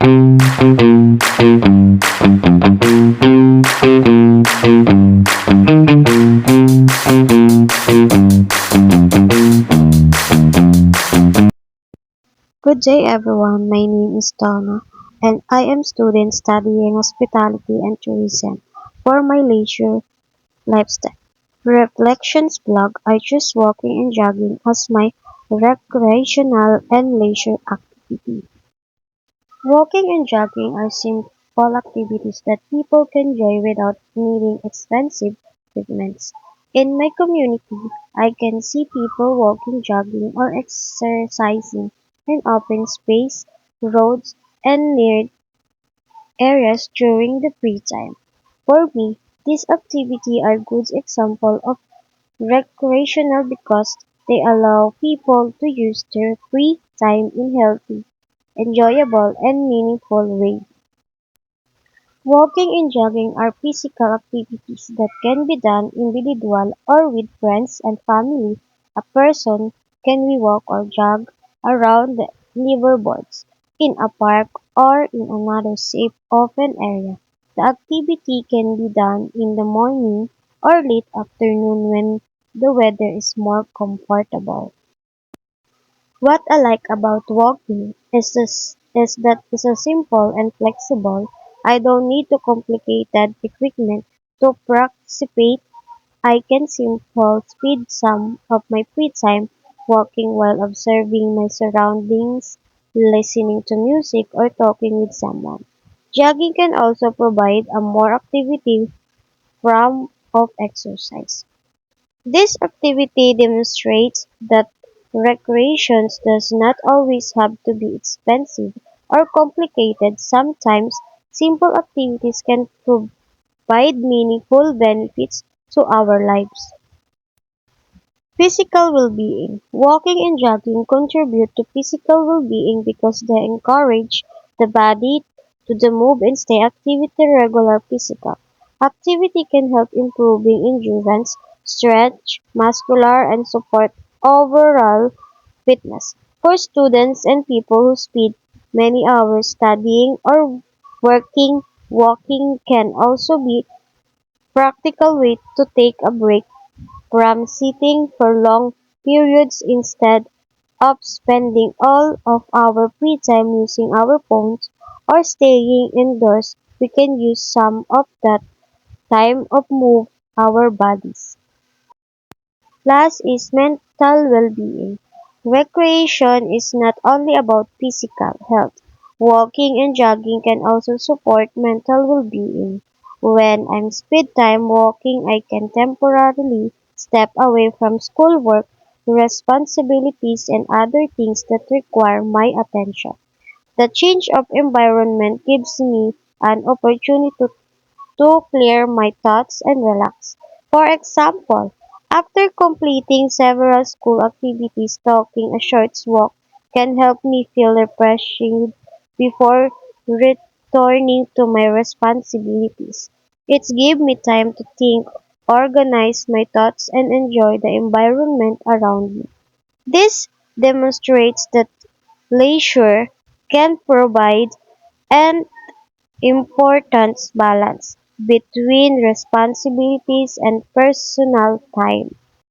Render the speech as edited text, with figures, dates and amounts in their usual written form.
Good day everyone, my name is Donna and I am student studying hospitality and tourism for my leisure lifestyle. Reflections blog, I choose walking and jogging as my recreational and leisure activity. Walking and jogging are simple activities that people can enjoy without needing expensive equipment. In my community, I can see people walking, jogging, or exercising in open space, roads, and near areas during the free time. For me, these activities are good example of recreational because they allow people to use their free time in healthy, enjoyable, and meaningful way. Walking and jogging are physical activities that can be done individual or with friends and family. A person can walk or jog around the liverboards in a park or in another safe open area. The activity can be done in the morning or late afternoon when the weather is more comfortable. What I like about walking is that it's a simple and flexible. I don't need to complicated equipment to participate. I can simply spend some of my free time walking while observing my surroundings, listening to music, or talking with someone. Jogging can also provide a more activity form of exercise. This activity demonstrates that recreation does not always have to be expensive or complicated. Sometimes simple activities can provide meaningful benefits to our lives. Physical well-being. Walking and jogging contribute to physical well-being because they encourage the body to the move and stay activity regular physical. Activity can help improving endurance, stretch, muscular, and support overall fitness. For students and people who spend many hours studying or working, walking can also be practical way to take a break from sitting for long periods instead of spending all of our free time using our phones or staying indoors. We can use some of that time to move our bodies. Last is mental well-being. Recreation is not only about physical health. Walking and jogging can also support mental well-being. When I'm spend time walking, I can temporarily step away from schoolwork, responsibilities, and other things that require my attention. The change of environment gives me an opportunity to clear my thoughts and relax. For example, after completing several school activities, taking a short walk can help me feel refreshing before returning to my responsibilities. It's give me time to think, organize my thoughts, and enjoy the environment around me. This demonstrates that leisure can provide an important balance between responsibilities and personal time.